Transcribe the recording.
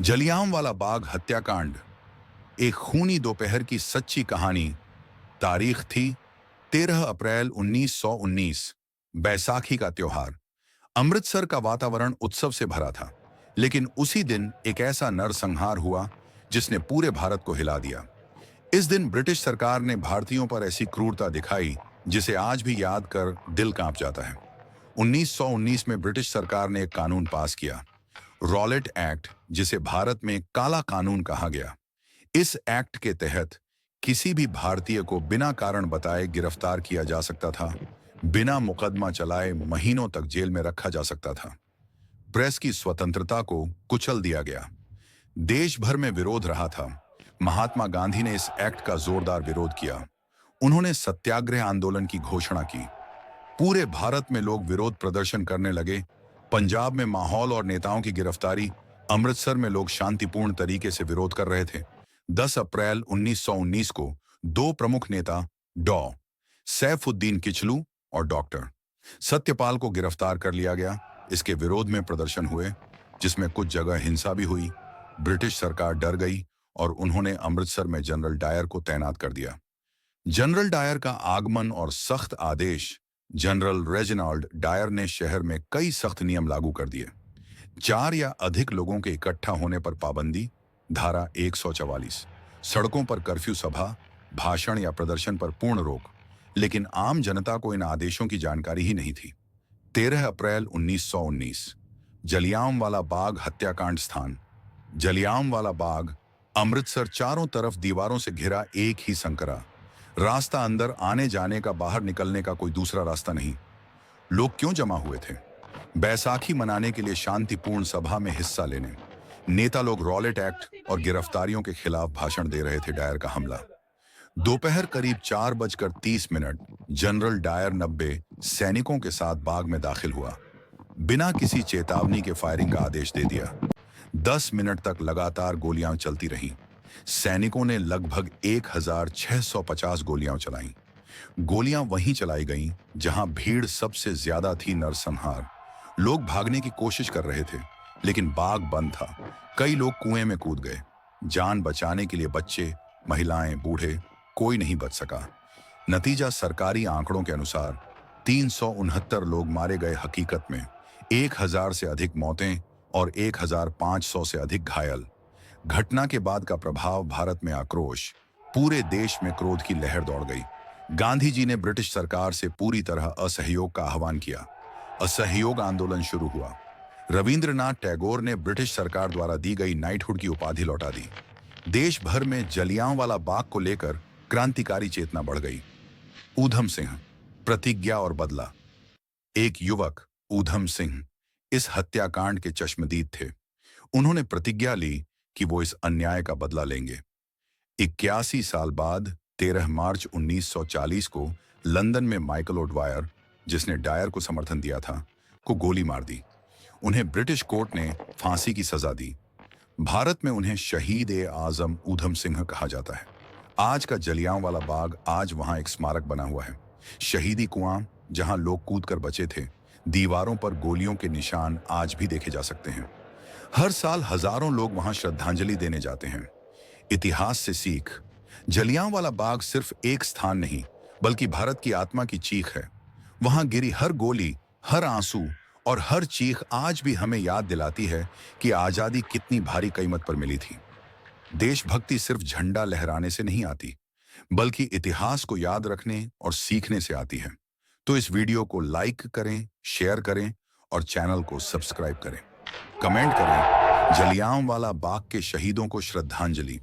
जलियांवाला बाग हत्याकांड एक खूनी दोपहर की सच्ची कहानी। तारीख थी 13 अप्रैल 1919। बैसाखी का त्योहार। अमृतसर का वातावरण उत्सव से भरा था, लेकिन उसी दिन एक ऐसा नरसंहार हुआ जिसने पूरे भारत को हिला दिया। इस दिन ब्रिटिश सरकार ने भारतीयों पर ऐसी क्रूरता दिखाई जिसे आज भी याद कर दिल कांप जाता है। 1919 में ब्रिटिश सरकार ने एक कानून पास किया, रॉलेट एक्ट, जिसे भारत में काला कानून कहा गया। इस एक्ट के तहत किसी भी भारतीय को बिना कारण बताए गिरफ्तार किया जा सकता था, बिना मुकदमा चलाए महीनों तक जेल में रखा जा सकता था। प्रेस की स्वतंत्रता को कुचल दिया गया। देश भर में विरोध रहा था। महात्मा गांधी ने इस एक्ट का जोरदार विरोध किया। उन्होंने सत्याग्रह आंदोलन की घोषणा की। पूरे भारत में लोग विरोध प्रदर्शन करने लगे। पंजाब में माहौल और नेताओं की गिरफ्तारी, अमृतसर में लोग शांतिपूर्ण तरीके से विरोध कर रहे थे। 10 अप्रैल 1919 को दो प्रमुख नेता डॉ सैफुद्दीन किचलू और डॉक्टर सत्यपाल को गिरफ्तार कर लिया गया। इसके विरोध में प्रदर्शन हुए, जिसमें कुछ जगह हिंसा भी हुई। ब्रिटिश सरकार डर गई और उन्होंने अमृतसर में जनरल डायर को तैनात कर दिया। जनरल डायर का आगमन और सख्त आदेश, जनरल रेजिनाल्ड डायर ने शहर में कई सख्त नियम लागू कर दिए। 4 या अधिक लोगों के इकट्ठा होने पर पाबंदी, धारा 144, सड़कों पर कर्फ्यू, सभा, भाषण या प्रदर्शन पर पूर्ण रोक। लेकिन आम जनता को इन आदेशों की जानकारी ही नहीं थी। 13 अप्रैल 1919, जलियांवाला बाग हत्याकांड स्थान। जलियांवाला बाग, अमृतसर, चारों तरफ दीवारों से घिरा एक ही संकरा। रास्ता, अंदर आने जाने का, बाहर निकलने का कोई दूसरा रास्ता नहीं। लोग क्यों जमा हुए थे? बैसाखी मनाने के लिए, शांतिपूर्ण सभा में हिस्सा लेने। नेता लोग रॉलेट एक्ट और गिरफ्तारियों के खिलाफ भाषण दे रहे थे। डायर का हमला। दोपहर करीब 4:30 जनरल डायर 90 सैनिकों के साथ बाग में दाखिल हुआ। बिना किसी चेतावनी के फायरिंग का आदेश दे दिया। 10 मिनट तक लगातार गोलियां चलती रहीं। सैनिकों ने लगभग 1650 गोलियां चलाईं। गोलियां वहीं चलाई गईं जहां भीड़ सबसे ज्यादा थी। नरसंहार। लोग भागने की कोशिश कर रहे थे, लेकिन बाग बंद था। कई लोग कुएं में कूद गए। जान बचाने के लिए बच्चे, महिलाएं, बूढ़े, कोई नहीं बच सका। नतीजा, सरकारी आंकड़ों के अनुसार 369 लोग मारे गए। हकीकत में 1000 से अधिक मौतें और 1500 से अधिक घायल। घटना के बाद का प्रभाव, भारत में आक्रोश, पूरे देश में क्रोध की लहर दौड़ गई। गांधी जी ने ब्रिटिश सरकार से पूरी तरह असहयोग का आह्वान किया। असहयोग आंदोलन शुरू हुआ। रविंद्रनाथ टैगोर ने ब्रिटिश सरकार द्वारा दी गई नाइटहुड की उपाधि लौटा दी। देश भर में जलियांवाला बाग को लेकर क्रांतिकारी चेतना बढ़ गई। ऊधम सिंह, प्रतिज्ञा और बदला। एक युवक, ऊधम सिंह, इस हत्याकांड के चश्मदीद थे। उन्होंने प्रतिज्ञा ली कि वो इस अन्याय का बदला लेंगे। 81 साल बाद 13 मार्च 1940 को लंदन में माइकल ओडवायर, जिसने डायर को समर्थन दिया था, को गोली मार दी। उन्हें ब्रिटिश कोर्ट ने फांसी की सजा दी। भारत में उन्हें शहीद-ए-आजम ऊधम सिंह कहा जाता है। आज का जलियांवाला बाग, आज वहां एक स्मारक बना हुआ है। शहीदी कुआं, जहां लोग कूदकर बचे थे। दीवारों पर गोलियों के निशान आज भी देखे जा सकते हैं। हर साल हजारों लोग वहां श्रद्धांजलि देने जाते हैं। इतिहास से सीख। जलियांवाला बाग सिर्फ एक स्थान नहीं, बल्कि भारत की आत्मा की चीख है। वहां गिरी हर गोली, हर आंसू और हर चीख आज भी हमें याद दिलाती है कि आजादी कितनी भारी कीमत पर मिली थी। देशभक्ति सिर्फ झंडा लहराने से नहीं आती, बल्कि इतिहास को याद रखने और सीखने से आती है। तो इस वीडियो को लाइक करें, शेयर करें और चैनल को सब्सक्राइब करें। कमेंट करें, जलियांवाला बाग के शहीदों को श्रद्धांजलि।